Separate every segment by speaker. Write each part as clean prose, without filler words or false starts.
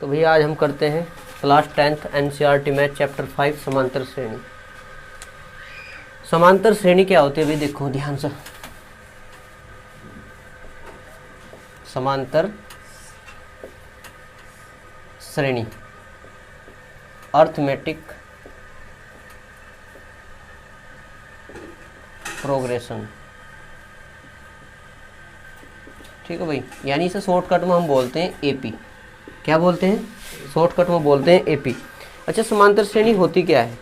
Speaker 1: तो भैया आज हम करते हैं class 10th NCERT math chapter 5 समांतर श्रेणी। समांतर श्रेणी क्या होती है भाई, देखो ध्यान से। समांतर श्रेणी अर्थमेटिक प्रोग्रेशन, ठीक है भाई, यानी इसे शॉर्टकट में हम बोलते हैं एपी। क्या बोलते हैं? शॉर्टकट में बोलते हैं एपी। अच्छा, समांतर श्रेणी होती क्या है?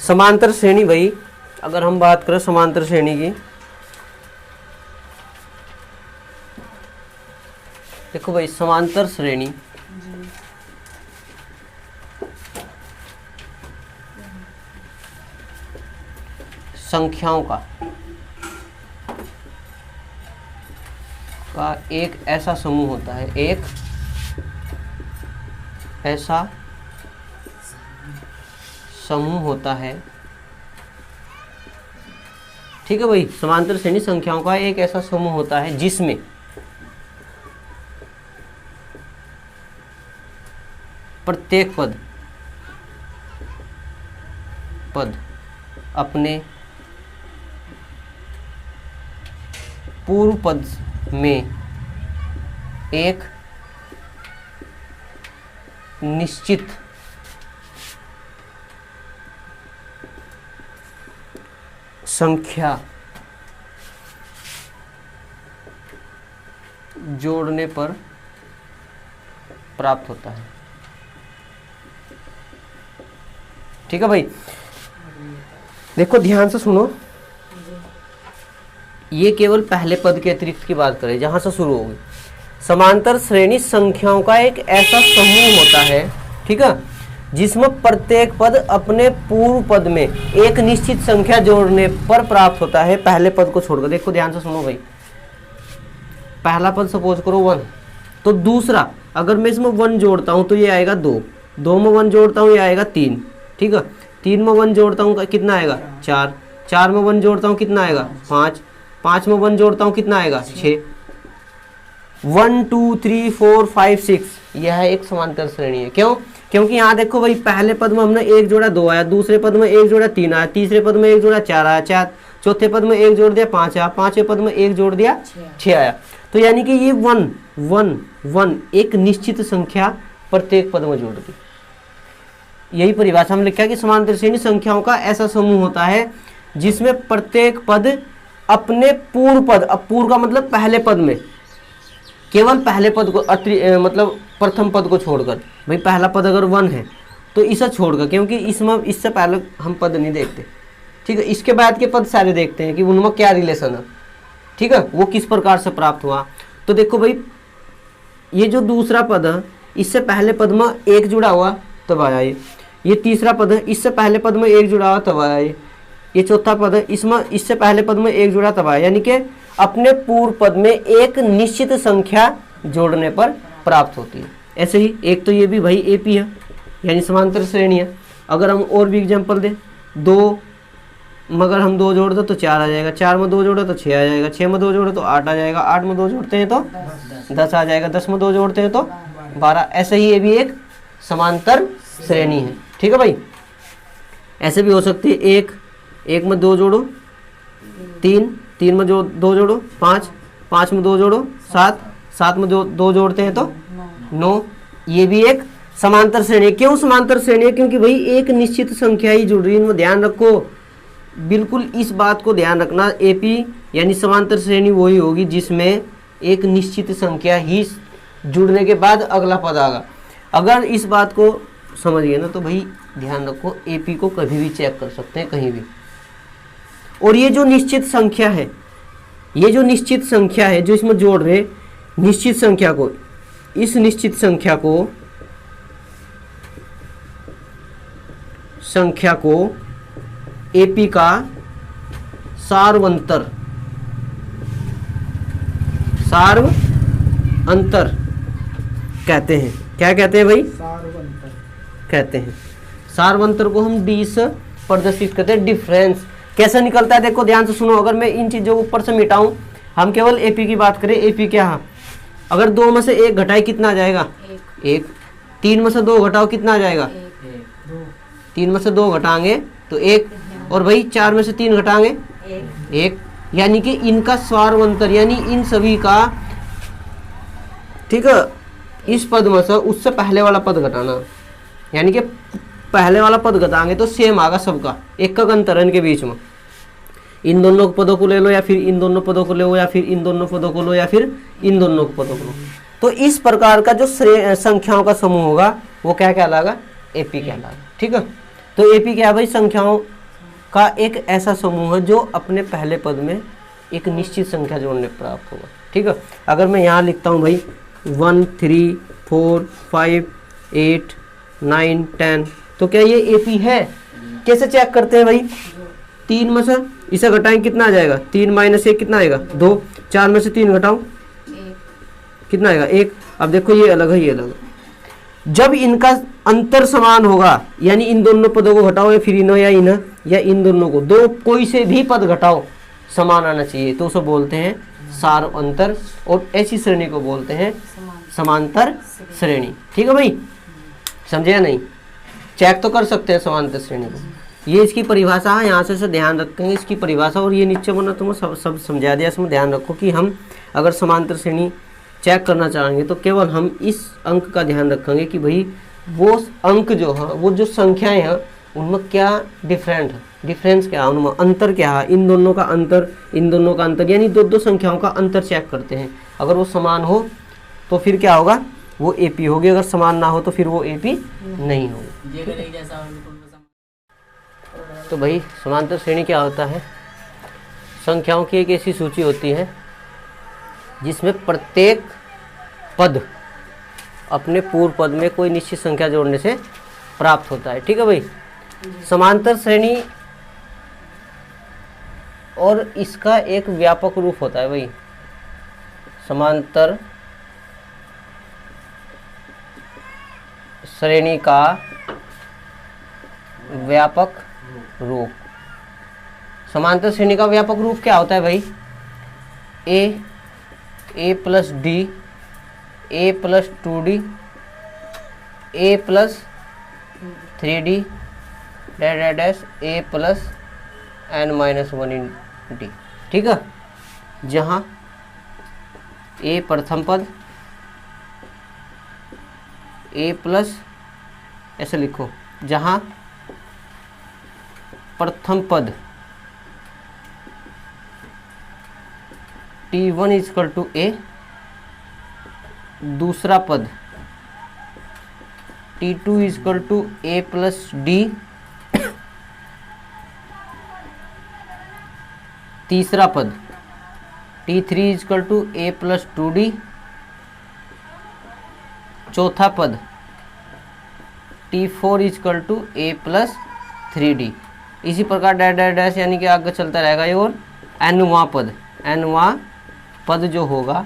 Speaker 1: समांतर श्रेणी भाई, अगर हम बात करें समांतर श्रेणी की, देखो भाई समांतर श्रेणी संख्याओं का एक ऐसा समूह होता है, एक ऐसा समूह होता है, ठीक है भाई। समांतर श्रेणी संख्याओं का एक ऐसा समूह होता है जिसमें प्रत्येक पद अपने पूर्व पद में एक निश्चित संख्या जोड़ने पर प्राप्त होता है, ठीक है भाई। देखो ध्यान से सुनो, ये केवल पहले पद के अतिरिक्त की बात करें जहां से शुरू होगी। समांतर श्रेणी संख्याओं का एक ऐसा समूह होता है, ठीक है, जिसमें प्रत्येक पद अपने पूर्व पद में एक निश्चित संख्या जोड़ने पर प्राप्त होता है, पहले पद को छोड़कर। देखो ध्यान से सुनो भाई, पहला पद सपोज करो 1, तो दूसरा अगर मैं इसमें 1 जोड़ता हूं तो ये आएगा 2, 2 में 1 जोड़ता हूं ये आएगा 3, ठीक है, 3 में 1 जोड़ता हूँ कितना आएगा 4, 4 में 1 जोड़ता हूँ कितना आएगा 5, 5 में 1 जोड़ता हूँ कितना आएगा 6, 1 2 3 4 5 6, यह एक समांतर श्रेणी है। क्यों? क्योंकि यहाँ देखो भाई पहले पद में हमने 1 जोड़ा 2 आया, दूसरे पद में 1 जोड़ा 3 आया, तीसरे पद में 1 जोड़ा 4 आया 4, चौथे पद में 1 जोड़ दिया 5 आया, पांचवें पद में 1 जोड़ दिया 6 आया। तो यानी कि ये 1 1 1 एक निश्चित संख्या प्रत्येक पद में जोड़ दी। यही परिभाषा हम लिखा कि समांतर श्रेणी संख्याओं का ऐसा समूह होता है जिसमें प्रत्येक पद अपने पूर्व पद, अब पूर्व का मतलब पहले पद में, केवल पहले पद को मतलब प्रथम पद को छोड़कर, भाई पहला पद अगर 1 है तो इसे छोड़कर, क्योंकि इसमें इससे पहले हम पद नहीं देखते, ठीक है, इसके बाद के पद सारे देखते हैं कि उनमें क्या रिलेशन है, ठीक है, वो किस प्रकार से प्राप्त हुआ। तो देखो भाई ये जो दूसरा पद है इससे पहले पद में 1 जुड़ा हुआ तब आया ये तीसरा पद है इससे पहले पद में 1 जुड़ा हुआ तब आया ये चौथा पद है इसमें इससे पहले पद में 1 जुड़ा तब आया, यानी कि अपने पूर्व पद में एक निश्चित संख्या जोड़ने पर प्राप्त होती है। ऐसे ही एक तो ये भी भाई एपी है, यानी समांतर श्रेणी है। अगर हम और भी एग्जांपल दें, 2 मगर हम 2 जोड़ दो तो 4 आ जाएगा, 4 में 2 जोड़ो तो 6 आ जाएगा, 6 में 2 जोड़ो तो 8 आ जाएगा, 8 में 2 जोड़ते हैं तो 10 आ जाएगा, 10 में 2 जोड़ते हैं तो 12। ऐसे ही ये भी एक समांतर श्रेणी है, ठीक है भाई। ऐसे भी हो सकती है 1 में 2 जोड़ो 3, 3 में 2 जोड़ो 5, 5 में 2 जोड़ो 7, 7 में 2 जोड़ते हैं तो 9। ये भी एक समांतर श्रेणी। क्यों समांतर श्रेणी है? क्योंकि भाई एक निश्चित संख्या ही जुड़ रही है, इनमें ध्यान रखो, बिल्कुल इस बात को ध्यान रखना। एपी यानी समांतर श्रेणी वही होगी जिसमें एक निश्चित संख्या ही जुड़ने के बाद अगला पद आएगा। अगर इस बात को समझ गए ना तो भाई ध्यान रखो, एपी को कभी भी चेक कर सकते हैं कहीं भी। और ये जो निश्चित संख्या है, ये जो निश्चित संख्या है जो इसमें जोड़ रहे निश्चित संख्या को, इस निश्चित संख्या को एपी का सार्वंतर कहते हैं। क्या कहते हैं भाई? कहते हैं, सार्वंतर को हम डी से प्रदर्शित करते हैं। डिफरेंस कैसे निकलता है देखो ध्यान से सुनो। अगर मैं इन चीज़ों को ऊपर से मिटाऊं, हम केवल एपी की बात करें, एपी क्या है, अगर 2 में से 1 घटाए कितना आ जाएगा 1, 3 में से 2 घटाओ कितना आ जाएगा 3 में से 2 घटाएंगे तो 1, और भाई 4 में से 3 घटाएंगे 1, यानी कि इनका सार्वंतर यानी इन सभी का, ठीक है, इस पद में से उससे पहले वाला पद घटाना, यानी कि पहले वाला पद घटाएंगे तो सेम आएगा सबका, एक का अंतर है इनके बीच में। इन दोनों पदों को ले लो या फिर इन दोनों पदों को ले लो या फिर इन दोनों पदों को लो या फिर इन दोनों पदों को लो। तो इस प्रकार का जो संख्याओं का समूह होगा वो क्या कहलाएगा, एपी कहलाएगा। ठीक है, तो एपी क्या है भाई, संख्याओं का एक ऐसा समूह है जो अपने पहले पद में एक निश्चित संख्या जोड़ने प्राप्त होगा। ठीक है, अगर मैं यहाँ लिखता हूँ भाई 1 3 4 5 8 9 10, तो क्या ये एपी है? कैसे चेक करते हैं भाई, 3 में से इसे घटाएं कितना आ जाएगा, 3 माइनस 1 कितना आएगा 2, 4 में से 3 घटाओ कितना आएगा 1। अब देखो ये अलग है ये अलग है। जब इनका अंतर समान होगा, यानी इन दोनों पदों को घटाओ या फिर इन्हों या इन दोनों को, दो कोई से भी पद घटाओ समान आना चाहिए, तो उसे बोलते हैं सार्व अंतर, और ऐसी श्रेणी को बोलते हैं समांतर श्रेणी। ठीक है भाई, समझे या नहीं? चेक तो कर सकते हैं समांतर श्रेणी को। ये इसकी परिभाषा है, यहाँ से ध्यान रखेंगे इसकी परिभाषा, और ये नीचे बना तुम्हें सब समझा दिया। इसमें ध्यान रखो कि हम अगर समांतर श्रेणी चेक करना चाहेंगे तो केवल हम इस अंक का ध्यान रखेंगे कि भाई वो अंक जो है, वो जो संख्याएं हैं उनमें क्या डिफरेंट है, डिफरेंस क्या है उनमें, अंतर क्या है, इन दोनों का अंतर, यानी दो संख्याओं का अंतर चेक करते हैं। अगर वो समान हो तो फिर क्या होगा, वो एपी होगी, अगर समान ना हो तो फिर वो एपी नहीं होगी। तो भाई समांतर श्रेणी क्या होता है, संख्याओं की एक ऐसी सूची होती है जिसमें प्रत्येक पद अपने पूर्व पद में कोई निश्चित संख्या जोड़ने से प्राप्त होता है। ठीक है भाई, समांतर श्रेणी और इसका एक व्यापक रूप होता है भाई, समांतर श्रेणी का व्यापक रूप। समांतर श्रेणी का व्यापक रूप क्या होता है भाई, ए प्लस डी, ए प्लस 2d, ए प्लस 3d डैश ए प्लस n-1 ठीक है, जहाँ ए प्रथम पद, ए प्लस ऐसे लिखो, जहाँ प्रथम पद t1 इक्वल टू ए, दूसरा पद t2 equal to a plus d, तीसरा पद t3 equal to a plus 2d, चौथा पद t4 equal to a plus 3d। इसी प्रकार डैश यानी कि आगे चलता रहेगा ये, और nवां पद जो होगा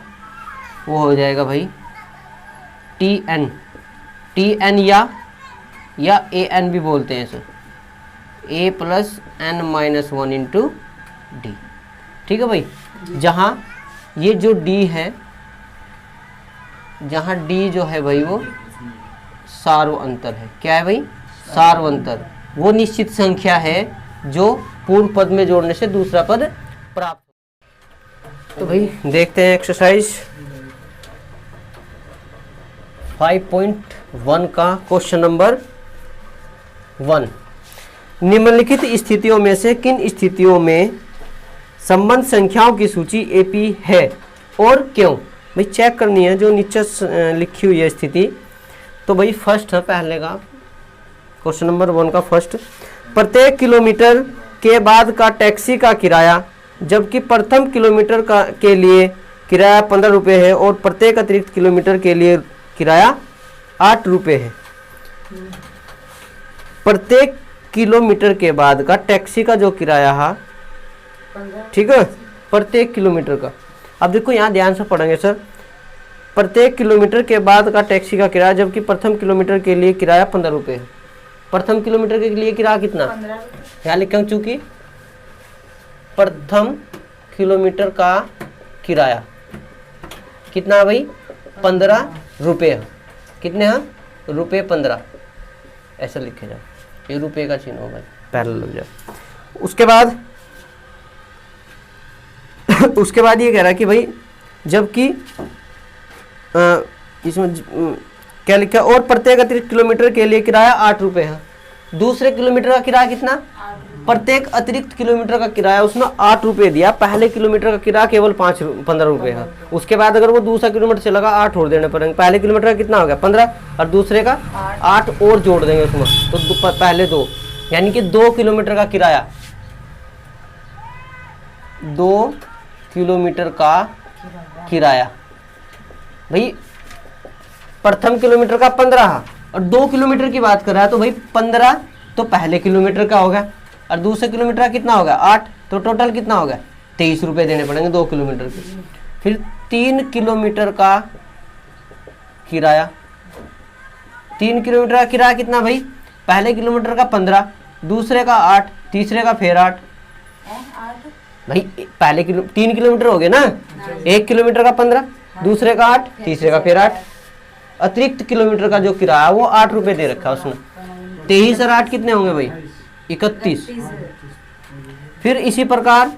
Speaker 1: वो हो जाएगा भाई tn या an भी बोलते हैं इसे, a plus n-1 into D. ठीक है भाई, जहाँ ये जो d है, जहाँ d जो है भाई वो सार्व अंतर है। क्या है भाई, सार्व अंतर, वो निश्चित संख्या है जो पूर्व पद में जोड़ने से दूसरा पद प्राप्त। तो भाई देखते हैं एक्सरसाइज 5.1 का क्वेश्चन नंबर 1। निम्नलिखित स्थितियों में से किन स्थितियों में संबंध संख्याओं की सूची एपी है और क्यों? भाई चेक करनी है जो नीचे लिखी हुई है स्थिति। तो भाई फर्स्ट है, पहले का क्वेश्चन नंबर 1 का फर्स्ट, प्रत्येक किलोमीटर के बाद का टैक्सी का किराया जबकि प्रथम किलोमीटर के लिए किराया 15 रुपये है और प्रत्येक अतिरिक्त किलोमीटर के लिए किराया 8 रुपये है। प्रत्येक किलोमीटर के बाद का टैक्सी का जो किराया है, ठीक है, प्रत्येक किलोमीटर का। अब देखो यहाँ ध्यान से पढ़ेंगे सर, प्रत्येक किलोमीटर के बाद का टैक्सी का किराया जबकि प्रथम किलोमीटर के लिए किराया 15 रुपये है। प्रथम किलोमीटर के लिए किराया कितना,
Speaker 2: 15
Speaker 1: यहाँ लिखा चूंकि प्रथम किलोमीटर का किराया कितना है भाई, 15 रुपये। कितने हैं, रुपये 15, ऐसा लिखे जाए, ये रुपये का चिन्ह हो भाई, पैरेलल लग जाए। उसके बाद उसके बाद ये कह रहा है कि भाई जबकि इसमें क्या लिखा, और प्रत्येक अतिरिक्त किलोमीटर के लिए किराया 8 रुपये है। दूसरे किलोमीटर का किराया कितना, प्रत्येक अतिरिक्त किलोमीटर का किराया उसने 8 रुपये दिया। पहले किलोमीटर का किराया केवल 15 रुपये है। उसके बाद अगर वो दूसरा किलोमीटर चलेगा 8 और देने पड़ेंगे। पहले किलोमीटर का कितना हो गया 15 और दूसरे का 8 और जोड़ देंगे उसमें, तो पहले 2, यानी कि 2 किलोमीटर का किराया, 2 किलोमीटर का किराया भाई, प्रथम किलोमीटर का 15 और 2 किलोमीटर की बात कर रहा है, तो भाई 15 तो पहले किलोमीटर का होगा और दूसरे किलोमीटर का कितना होगा 8, तो टोटल कितना होगा 23 रुपये देने पड़ेंगे 2 किलोमीटर के। फिर 3 किलोमीटर का किराया, 3 किलोमीटर का किराया कितना भाई, पहले किलोमीटर का 15, दूसरे का 8, तीसरे का फिर 8 भाई, पहले 3 किलोमीटर हो गए ना, 1 किलोमीटर का 15, दूसरे का 8, तीसरे का फिर 8। अतिरिक्त किलोमीटर का जो किराया वो 8 रुपये दे रखा है उसने। 23 और 8 कितने होंगे भाई, 31। फिर इसी प्रकार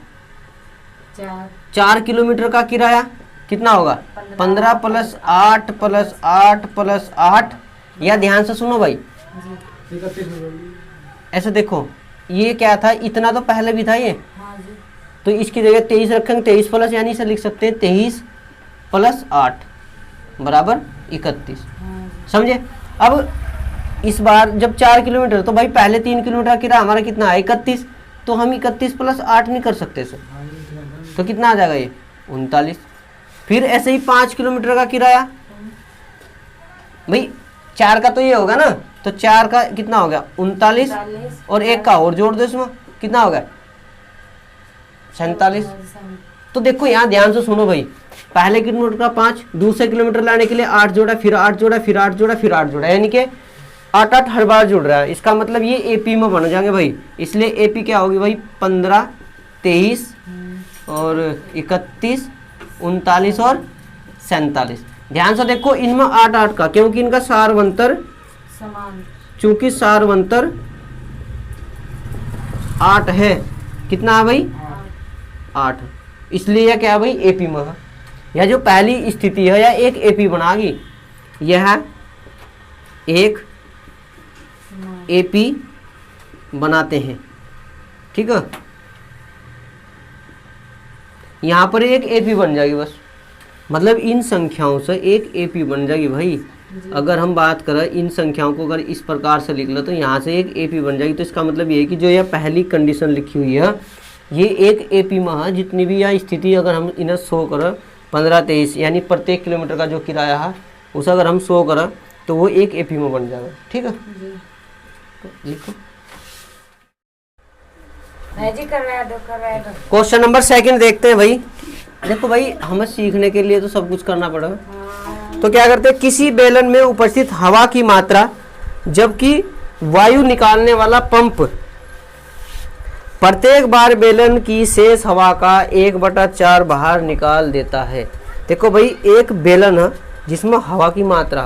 Speaker 1: 4 किलोमीटर का किराया कितना होगा, 15 + 8 + 8 + 8, या ध्यान से सुनो भाई, ऐसे देखो ये क्या था, इतना तो पहले भी था ये, तो इसकी जगह 23 रखेंगे, 23 प्लस, यानी इसे लिख सकते हैं 23 + 8 बराबर 31। समझे। अब इस बार जब 4 किलोमीटर, तो भाई पहले 3 किलोमीटर का किराया हमारा कितना है 31, तो हम 31 + 8 नहीं कर सकते सर, तो कितना आ जाएगा ये 39। फिर ऐसे ही 5 किलोमीटर का किराया भाई, 4 का तो ये होगा ना, तो 4 का कितना हो गया 39, और 1 का और जोड़ दो इसमें, कितना हो गया 47। तो देखो यहाँ ध्यान से सुनो भाई, पहले किलोमीटर का 5, दूसरे किलोमीटर लाने के लिए 8 जोड़ा, फिर 8 जोड़ा, फिर 8 जोड़ा, फिर 8 जोड़ा, यानी कि 8 हर बार जुड़ रहा है। इसका मतलब ये एपी में बन जाएंगे भाई, इसलिए एपी क्या होगी भाई 15, 23 और 31, 39 और 47। ध्यान से देखो इनमें 8 का, क्योंकि इनका सारवंतर
Speaker 2: समान,
Speaker 1: चूंकि सारवंतर 8 है, कितना है भाई 8, इसलिए यह क्या है भाई एपी में है। यह जो पहली स्थिति है यह एक एपी बनागी, यह एक एपी बनाते हैं, ठीक है। यहाँ पर एक एपी बन जाएगी बस, मतलब इन संख्याओं से एक एपी बन जाएगी भाई। अगर हम बात करें इन संख्याओं को अगर इस प्रकार से लिख लो तो यहाँ से एक एपी बन जाएगी। तो इसका मतलब ये है कि जो यह पहली कंडीशन लिखी हुई है ये एक एपी में है। जितनी भी यह स्थिति अगर हम इन्हें शो करें 15, 23, यानी प्रत्येक किलोमीटर का जो किराया है उसे अगर हम शो करें तो वो एक एपी में बन जाएगा, ठीक है। लिखो क्वेश्चन नंबर 2 देखते हैं भाई। देखो भाई हमें सीखने के लिए तो सब कुछ करना पड़ेगा, तो क्या करते हैं, किसी बेलन में उपस्थित हवा की मात्रा जबकि वायु निकालने वाला पंप प्रत्येक बार बेलन की शेष हवा का 1/4 बाहर निकाल देता है। देखो भाई एक बेलन है जिसमें हवा की मात्रा,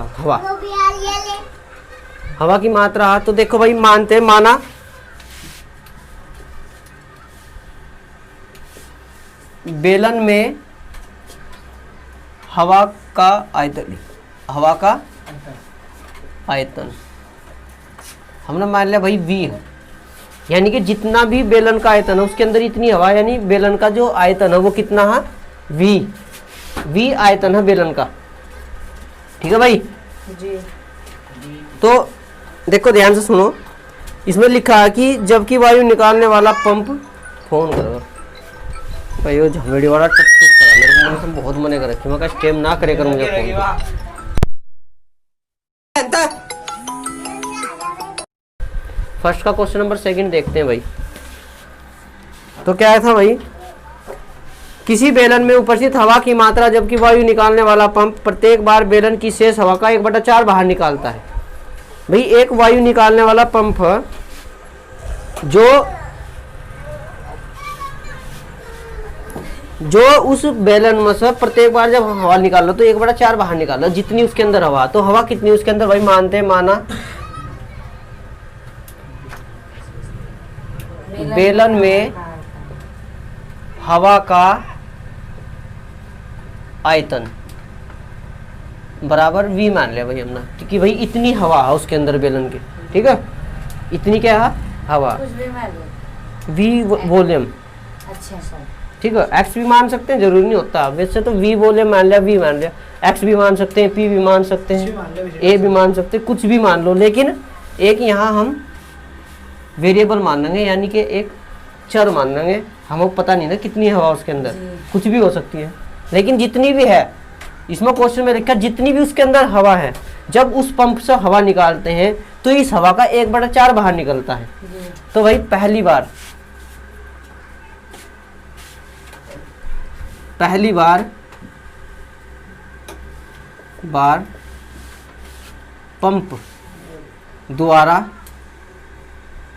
Speaker 1: हवा की मात्रा है, तो देखो भाई मानते माना बेलन में हवा का आयतन, हवा का आयतन हमने मान लिया भाई V है, यानी कि जितना भी बेलन का आयतन है उसके अंदर इतनी हवा, यानी बेलन का जो आयतन है वो कितना है V आयतन है बेलन का, ठीक है भाई जी। तो देखो ध्यान से सुनो, इसमें लिखा है कि जबकि वायु निकालने वाला पंप, फोन करो भाई वो झमेड़ी वाला टट्टू मेरे को से बहुत मने कर रखी, मैं स्टेम ना करे कर मुझे फोन। फर्स्ट का क्वेश्चन नंबर 2 देखते हैं भाई। तो क्या था भाई, किसी बेलन में उपस्थित हवा की मात्रा जबकि वायु निकालने वाला पंप प्रत्येक बार बेलन की शेष हवा का 1/4 बाहर निकालता है। भाई एक वायु निकालने वाला पंप जो उस बेलन में से प्रत्येक बार जब हवा निकाल लो तो 1/4 बाहर निकाल लो, जितनी उसके अंदर हवा, तो हवा कितनी उसके अंदर भाई मानते हैं, माना बेलन में हवा का आयतन बराबर V मान लिया भाई हमने, क्योंकि भाई इतनी हवा है उसके अंदर बेलन के, ठीक है, इतनी क्या है हवा, V वॉल्यूम,
Speaker 2: अच्छा सर,
Speaker 1: ठीक है। एक्स भी मान सकते हैं, जरूरी नहीं होता, वैसे तो V वॉल्यूम मान लिया, V मान लिया, एक्स भी मान सकते हैं, P भी मान सकते हैं, A भी मान सकते हैं, कुछ भी मान लो, लेकिन एक यहाँ हम वेरिएबल मान लेंगे, यानी कि एक चर मान लेंगे, हमको पता नहीं ना कितनी हवा उसके अंदर, कुछ भी हो सकती है, लेकिन जितनी भी है, इसमें क्वेश्चन में लिखा जितनी भी उसके अंदर हवा है, जब उस पंप से हवा निकालते हैं तो इस हवा का 1/4 बाहर निकलता है। तो भाई पहली बार पंप द्वारा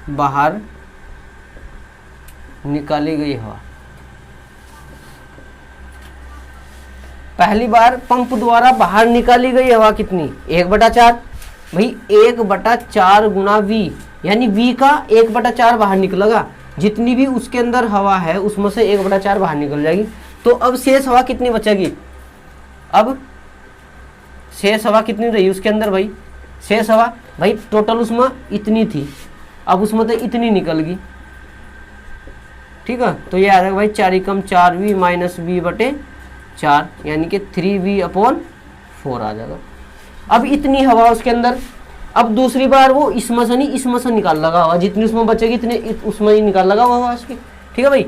Speaker 1: बाहर निकाली गई हवा, पहली बार पंप द्वारा बाहर निकाली गई हवा कितनी, 1/4, भाई 1/4 गुना V, यानी V का 1/4 बाहर निकलेगा, जितनी भी उसके अंदर हवा है उसमें से 1/4 बाहर निकल जाएगी। तो अब शेष हवा कितनी बचेगी, अब शेष हवा कितनी रही उसके अंदर भाई, शेष हवा भाई टोटल उसमें इतनी थी, अब उसमें तो इतनी निकल गई, ठीक है। तो ये आ जाएगा भाई 4 × 4V - V/4, यानी कि 3V/4 आ जाएगा। अब इतनी हवा उसके अंदर, अब दूसरी बार वो इसमें से नहीं इसमें से निकाल लगा हुआ, जितनी उसमें बचेगी इतने उसमें ही निकाल लगा हुआ उसकी, ठीक है भाई।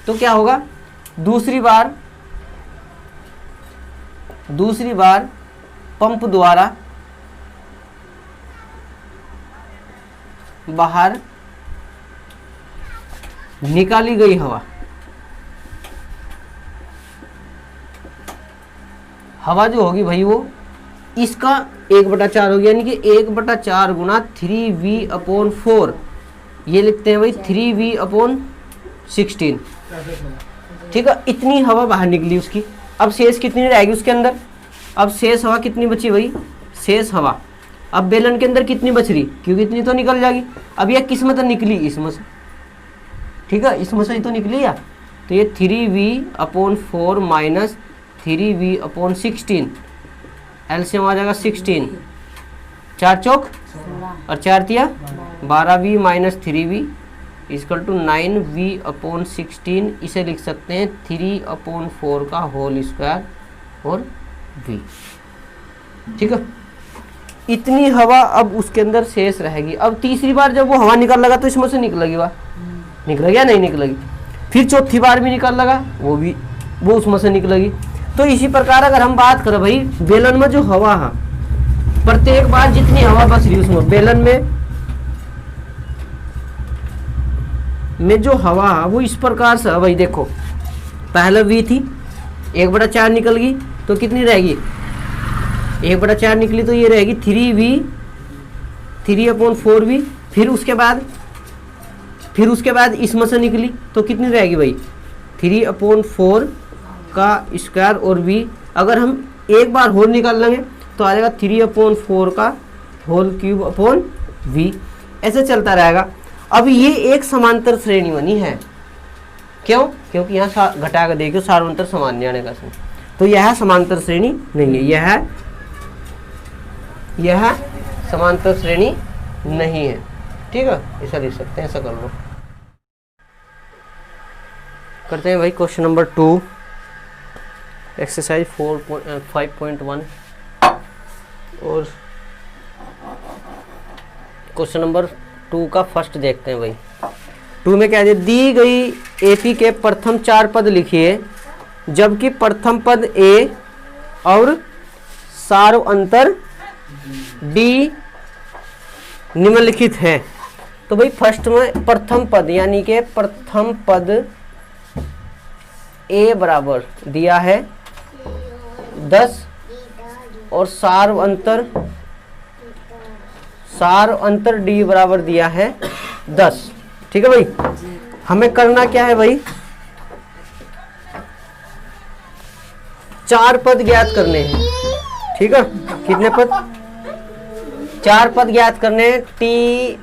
Speaker 1: तो क्या होगा, दूसरी बार पंप द्वारा बाहर निकाली गई हवा जो होगी भाई वो इसका 1/4 होगी, यानी कि 1/4 गुना 3V/4, ये लिखते हैं भाई 3V/16, ठीक है। इतनी हवा बाहर निकली उसकी, अब शेष कितनी रहेगी उसके अंदर, अब शेष हवा कितनी बची भाई, शेष हवा अब बेलन के अंदर कितनी बच रही, क्योंकि इतनी तो निकल जाएगी। अब यह किस में तो निकली, इसमें से, ठीक है, इसमें से ही तो निकली है, तो ये 3V/4 माइनस 3V/16, एलसीएम आ जाएगा 16, 4 चौक और 4 तिया 12V minus 3V equal to 9V/16, इसे लिख सकते हैं 3/4 का होल स्क्वायर और V, ठीक है। इतनी हवा अब उसके अंदर शेष रहेगी। अब तीसरी बार जब वो हवा निकल लगा तो इसमें से निकलेगी, वह निकलेगी या नहीं निकलेगी, फिर चौथी बार भी निकल लगा वो उसमें से निकलेगी। तो इसी प्रकार अगर हम बात करें भाई बेलन में जो हवा है, प्रत्येक बार जितनी हवा बच रही उसमें बेलन में जो हवा है वो इस प्रकार से है भाई, देखो पहले V थी 1/4 निकल गई तो कितनी रहेगी, 1/4 निकली तो ये रहेगी 3/4V, फिर उसके बाद इसमें से निकली तो कितनी रहेगी भाई 3/4 का स्क्वायर और V, अगर हम एक बार होल निकाल लेंगे तो आ जाएगा 3/4 का होल क्यूब अपॉन V, ऐसे चलता रहेगा। अब ये एक समांतर श्रेणी बनी है, क्यों, क्योंकि यहाँ घटा कर देखिए सार्वंतर सामान्य आने का, तो यह समांतर श्रेणी नहीं है, यह समांतर श्रेणी नहीं है, ठीक है, ऐसा लिख सकते हैं, ऐसा कर लो। करते हैं भाई क्वेश्चन नंबर 2, एक्सरसाइज 5.1 और क्वेश्चन नंबर 2 का फर्स्ट देखते हैं भाई। 2 में क्या है, दी गई एपी के प्रथम 4 पद लिखिए, जबकि प्रथम पद ए और सार्व अंतर डी निम्नलिखित है। तो भाई फर्स्ट में प्रथम पद यानी कि प्रथम पद ए बराबर दिया है 10 और सार्व अंतर सार अंतर डी बराबर दिया है 10। ठीक है भाई, हमें करना क्या है भाई, 4 पद ज्ञात करने हैं। ठीक है, कितने पद, 4 पद ज्ञात करने हैं।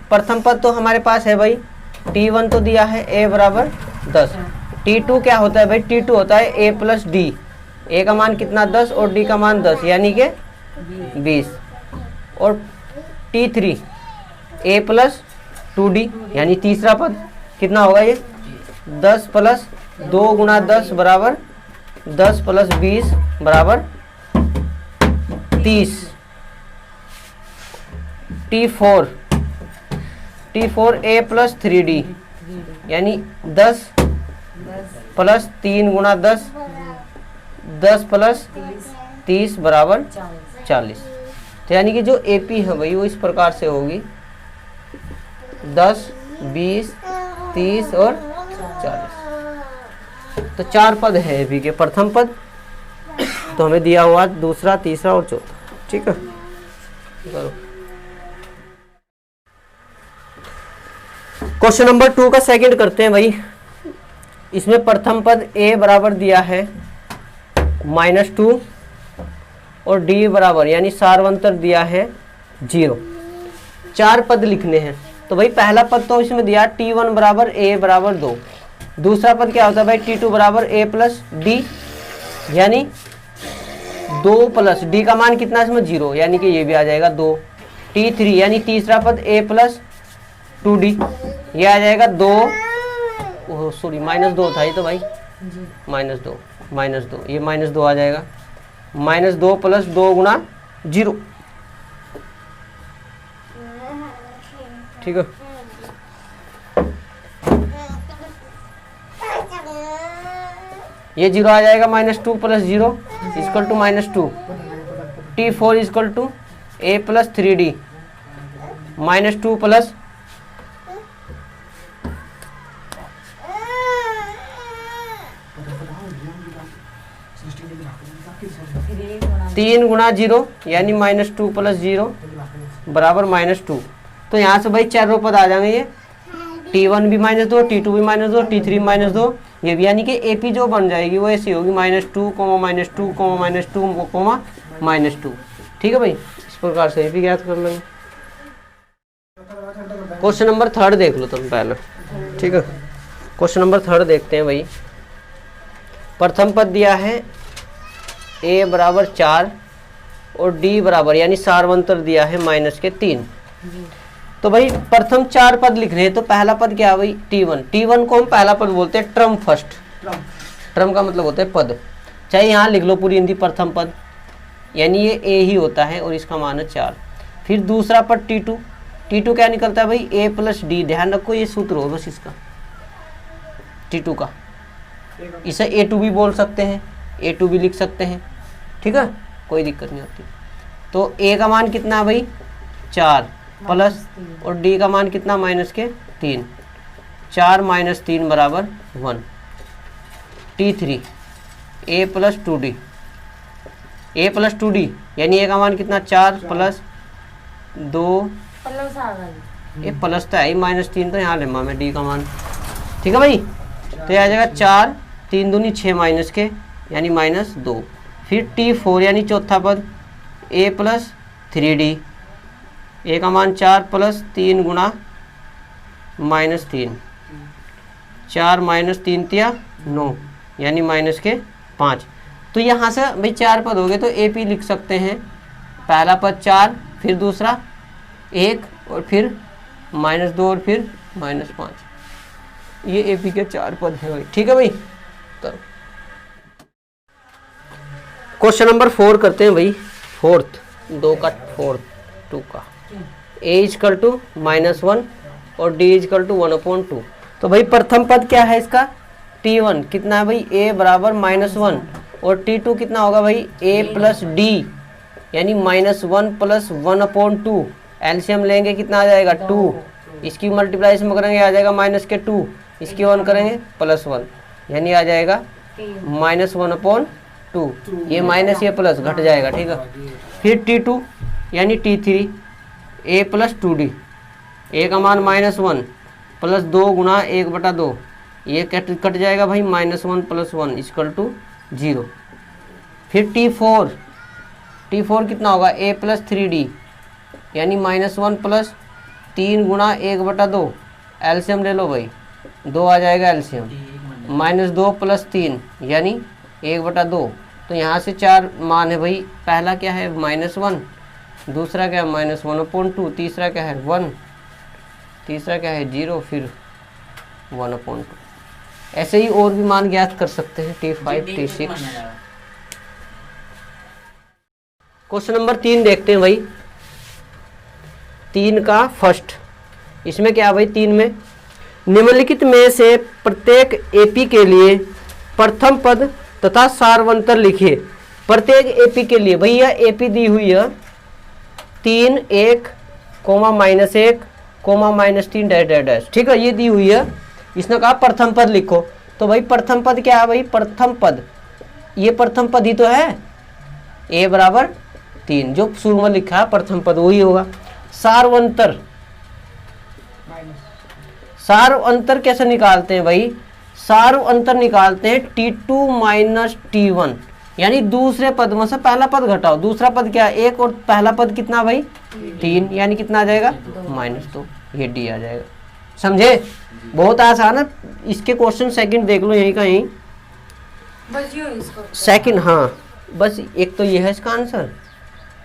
Speaker 1: प्रथम पद तो हमारे पास है भाई t1 तो दिया है a बराबर 10। t2 क्या होता है भाई, t2 होता है a प्लस डी। a का मान कितना 10 और d का मान 10 यानी कि 20। और t3 a प्लस 2d यानी तीसरा पद कितना होगा ये 10 प्लस 2 गुणा 10 बराबर 10 प्लस 20 बराबर 30। T4 a प्लस 3d यानी 10 प्लस 3 गुणा 10 10 प्लस 30 बराबर 40। तो यानी कि जो AP है भाई वो इस प्रकार से होगी 10 20 30 और 40। तो 4 पद है AP के। प्रथम पद तो हमें दिया हुआ दूसरा, तीसरा और चौथा। ठीक है, करो क्वेश्चन नंबर 2 का सेकंड करते हैं भाई। इसमें प्रथम पद a बराबर दिया है -2 और d बराबर यानी सारवंतर दिया है 0। 4 पद लिखने हैं। तो भाई पहला पद तो इसमें दिया t1 बराबर a बराबर 2। दूसरा पद क्या होता है भाई t2 बराबर a प्लस d यानी 2 प्लस d का मान कितना इसमें 0 यानी कि ये भी आ जाएगा 2। t3 यानी तीसरा पद a प्लस 2d ये आ जाएगा 2, सॉरी -2 था ये तो भाई, -2 ये -2 आ जाएगा। -2 प्लस 2 गुणा 0। ठीक है, ये 0 आ जाएगा। -2 plus 0 equal to -2। T4 equal to a plus 3d -2 plus 3 गुणा 0 यानी -2 प्लस 0 बराबर -2। तो यहाँ से भाई चारों पद आ जाएंगे। ये t1 भी -2, t2 भी -2, t3 भी -2, ये भी यानी कि AP जो बन जाएगी वो ऐसी होगी -2, -2, -2, -2। ठीक है भाई, इस प्रकार से AP ज्ञात कर लेंगे। क्वेश्चन नंबर 3 देख लो तुम पहले। ठीक है, क्वेश्चन नंबर 3 देखते हैं भाई। प्रथम पद दिया है a बराबर 4 और d बराबर यानी सारवंतर दिया है -3। तो भाई प्रथम 4 पद लिखने हैं। तो पहला पद क्या है भाई t1 को हम पहला पद बोलते हैं ट्रम फर्स्ट। ट्रम का मतलब होता है पद, चाहे यहाँ लिख लो पूरी हिंदी प्रथम पद यानी ये a ही होता है और इसका मान है 4। फिर दूसरा पद t2 क्या निकलता है भाई a प्लस d। ध्यान रखो ये सूत्र हो बस इसका t2 का। इसे a2 भी बोल सकते हैं, a2 भी लिख सकते हैं। ठीक है, कोई दिक्कत नहीं होती। तो a का मान कितना है भाई 4 प्लस और d का मान कितना -3। 4 - 3 बराबर 1। T3 a प्लस 2d यानी a का मान कितना 4 प्लस 2 ये प्लस तो है -3 तो यहाँ लेमा में d का मान। ठीक है भाई, तो यह आ जाएगा 4 3 दूनी 6 माइनस के यानी -2। फिर T4 यानी चौथा पद a प्लस 3d a का मान 4 प्लस 3 गुणा -3। 4 - 3 तिया 9 यानी -5। तो यहाँ से भाई 4 पद हो गए तो AP लिख सकते हैं। पहला पद 4 फिर दूसरा 1 और फिर -2 और फिर -5। ये AP के 4 पद है भाई। ठीक है भाई, करो क्वेश्चन नंबर 4 करते हैं भाई। 2 का 2 का a इक्वल टू -1 और d इक्वल टू 1/2। तो भाई प्रथम पद क्या है इसका t1 कितना है भाई a बराबर -1 और t2 कितना होगा भाई a प्लस d यानी -1 प्लस 1/2। एलसीएम लेंगे कितना आ जाएगा 2। इसकी मल्टीप्लाई में करेंगे आ जाएगा -2। इसकी 1 करेंगे +1 यानी आ जाएगा -1/2। ये माइनस ये प्लस घट जाएगा। ठीक है, फिर T2 यानी T3 ए प्लस 2d, ए का मान -1 प्लस 2 गुणा 1/2, ये कट जाएगा भाई, -1 + 1 = 0। फिर T4 कितना होगा, a + 3d यानी -1 + 3 गुणा 1/2, एलसीएम ले लो भाई, 2 आ जाएगा एलसीएम, -2 + 3 यानी 1/2। तो यहाँ से 4 मान है भाई, पहला क्या है -1, दूसरा क्या है -1/2, तीसरा क्या है 1, तीसरा क्या है 0, फिर 1/2। ऐसे ही और भी मान ज्ञात कर सकते हैं, T5 T6। क्वेश्चन नंबर 3 देखते हैं भाई, 3 का फर्स्ट। इसमें क्या है भाई, 3 में निम्नलिखित में से प्रत्येक एपी के लिए प्रथम पद तथा सारवंतर लिखिए। प्रत्येक एपी के लिए भैया एपी दी हुई है 3 1 -1 -3 डैश, ठीक है, ये दी हुई है। इसने कहा प्रथम पद लिखो, तो भाई प्रथम पद क्या है भाई, प्रथम पद, ये प्रथम पद ही तो है, a = 3 जो शुरू में लिखा है प्रथम पद वही होगा। सारवंतर, सार्व अंतर कैसे निकालते हैं भाई, सार्व अंतर निकालते हैं T2 - T1 यानी दूसरे पद में से पहला पद घटाओ, दूसरा पद क्या है 1 और पहला पद कितना भाई 3, यानी कितना आ जाएगा -2, ये D आ जाएगा। समझे, बहुत आसान है। इसके क्वेश्चन सेकंड देख लो यहीं का यहीं, सेकंड, हाँ बस एक तो ये है इसका आंसर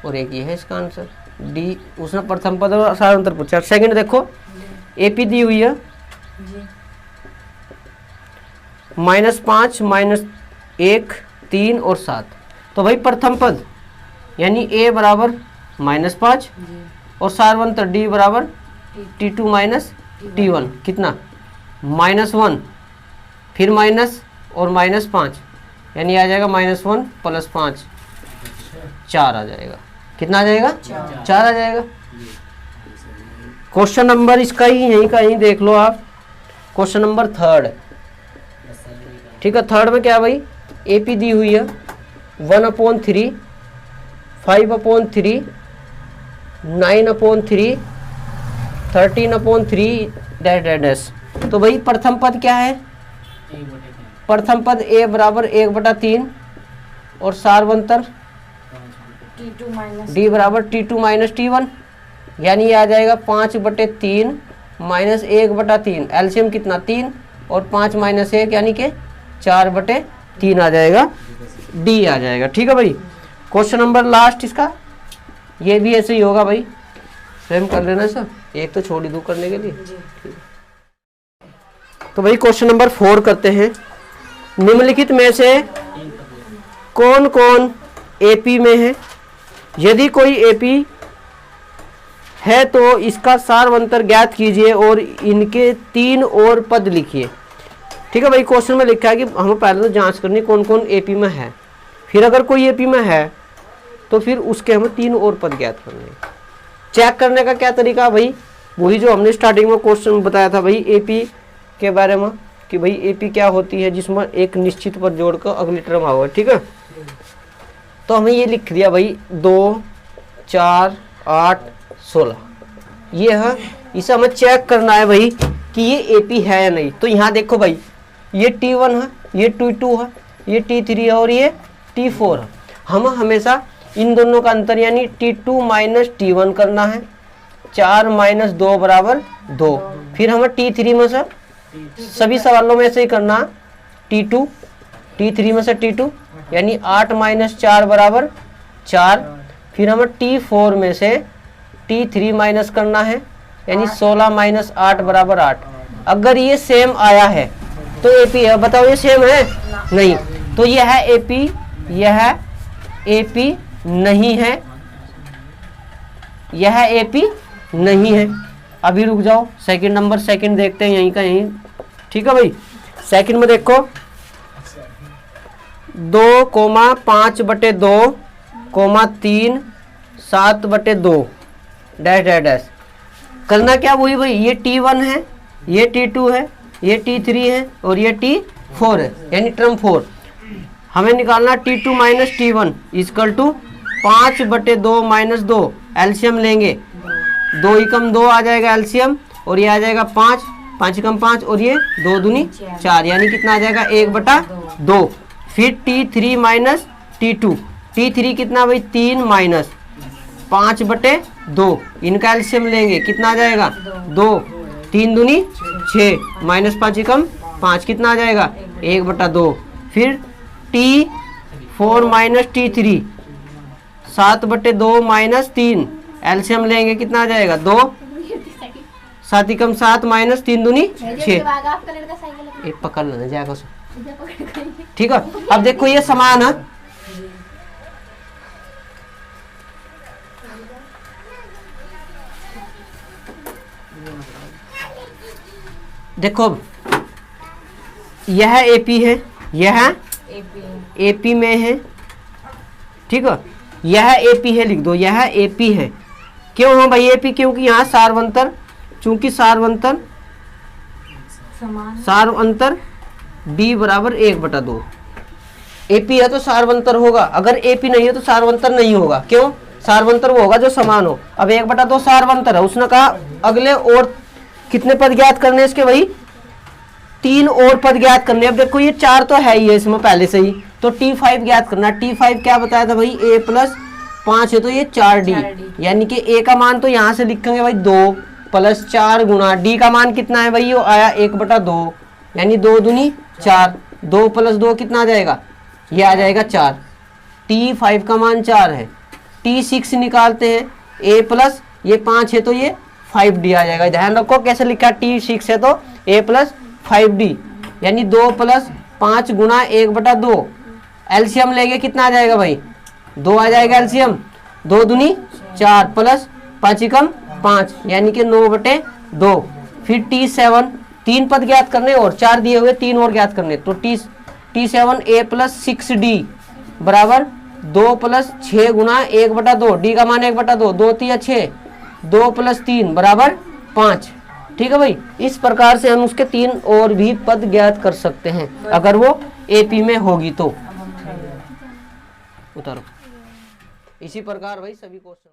Speaker 1: और एक ये है इसका आंसर, डी। उसने प्रथम पद और सार अंतर पूछा। सेकंड देखो, एपी दी हुई है -5 -1 3 और 7, तो भाई प्रथम पद यानी a = -5 और सारवंतर d = T2 - T1 कितना -1, फिर माइनस और -5 यानी आ जाएगा -1 + 5 4 आ जाएगा। कितना आ जाएगा 4 आ जाएगा। क्वेश्चन नंबर इसका ही यहीं का यहीं देख लो आप, क्वेश्चन नंबर 3, ठीक है। 3 में क्या भाई, एपी दी हुई है 1/3 5/3 9/3 13/3 डैश। तो भाई प्रथम पद क्या है, प्रथम पद a = 1/3 और सारवंतर d = T2 - T1 यानी आ जाएगा 5/3 -1/3, एलसीएम कितना 3 और 5 - 1 यानी कि 4/3 आ जाएगा, डी आ जाएगा। ठीक है भाई। क्वेश्चन नंबर लास्ट इसका, ये भी ऐसे ही होगा भाई, सेम कर लेना सर, एक तो छोड़ ही दूँ करने के लिए। तो भाई क्वेश्चन नंबर 4 करते हैं। निम्नलिखित में से कौन कौन एपी में है, यदि कोई एपी है तो इसका सारवंतर ज्ञात कीजिए और इनके 3 और पद लिखिए। ठीक है भाई, क्वेश्चन में लिखा है कि हमें पहले तो जांच करनी कौन कौन एपी में है, फिर अगर कोई एपी में है तो फिर उसके हमें 3 और पद ज्ञात करने। चेक करने का क्या तरीका भाई, वही जो हमने स्टार्टिंग में क्वेश्चन बताया था भाई एपी के बारे में, कि भाई एपी क्या होती है जिसमें एक निश्चित पद जोड़कर अगली टर्म आओगे। ठीक है, तो हमें ये लिख दिया भाई 2 4 8 16, ये है। इसे हमें चेक करना है भाई कि ये एपी है या नहीं। तो यहाँ देखो भाई, ये T1 है, ये T2 है, ये T3 है और ये T4 है। हम हमेशा इन दोनों का अंतर यानी T2 - T1 करना है। 4 - 2 = 2। फिर हमें T3 में से सभी सवालों में से ही करना, T2 T3 में से T2 यानी 8 - 4 = 4। फिर हमें T4 में से T3 माइनस करना है यानी 16 - 8 = 8। अगर ये सेम आया है तो एपी है। बताओ ये सेम है? नहीं, तो यह है एपी, यह एपी नहीं है, यह एपी नहीं है। अभी रुक जाओ, सेकंड नंबर सेकंड देखते हैं यहीं का यहीं। ठीक है भाई, सेकंड में देखो 2, 5/2, 3, 7/2 डैश डैश डैश। करना क्या वही भाई, ये T1 है, ये T2 है, ये T3 है और ये T4 है यानी टर्म 4। हमें निकालना T2 - T1 = 5/2 - 2, एलसीएम लेंगे 2 एकम 2 आ जाएगा एलसीएम, और ये आ जाएगा 5, 5 एकम 5, और ये 2 दूनी 4, यानी कितना आ जाएगा 1/2। फिर T3 माइनस T2, T3 कितना भाई 3 माइनस 5/2, इनका एलसीएम लेंगे कितना आ जाएगा 2, 3 दूनी 6 माइनस 5 एकम 5, कितना आ जाएगा 1/2। फिर T4 minus T3 7/2 minus 3, LCM लेंगे कितना आ जाएगा 2, 7 एकम 7 माइनस 3 दूनी 6, एक पकड़ लेना जाएगा उसे, ठीक है। अब देखो ये समान है, देखो यह एपी है, यह एपी में है, ठीक है, यह एपी है, लिख दो यह एपी है। क्यों है भाई एपी, क्योंकि यहाँ सार्वंतर, चूंकि सार्वंतर d बराबर 1/2, एपी है तो सार्वंतर होगा, अगर एपी नहीं है तो सार्वंतर नहीं होगा। क्यों, सार्वंतर वो होगा जो समान हो। अब 1/2 सार्वंतर है, उसने कहा अगले और कितने पद ज्ञात करने इसके, वही 3 और पद ज्ञात करने। अब देखो ये 4 तो है ही है इसमें पहले से ही, तो T5 ज्ञात करना। T5 क्या बताया था भाई, a + 5 है तो ये 4D, यानी कि a का मान तो यहाँ से लिखेंगे भाई 2 + 4 गुणा d का मान कितना है भाई, वो आया 1/2, यानी 2 दूनी 4, 2 + 2 कितना आ जाएगा, ये आ जाएगा 4। T5 का मान 4 है। T6 निकालते हैं, a + ये 5 है तो ये 5D आ जाएगा। ध्यान रखो कैसे लिखा, T6 है तो a + 5D, यानी 2 + 5 गुणा 1/2, एलसीएम लेंगे कितना आ जाएगा भाई 2 आ जाएगा एलसीएम, 2 दूनी 4 + 5 एकम 5, यानी कि 9/2। फिर T7 3 पद ज्ञात करने और 4 दिए हुए 3 और ज्ञात करने, तो T7 a + 6D बराबर 2 + 6 गुणा 1/2, d का मान 1/2, 2 3 6, 2 + 3 बराबर 5, ठीक है भाई। इस प्रकार से हम उसके 3 और भी पद ज्ञात कर सकते हैं अगर वो एपी में होगी तो। उतारो। इसी प्रकार भाई सभी क्वेश्चन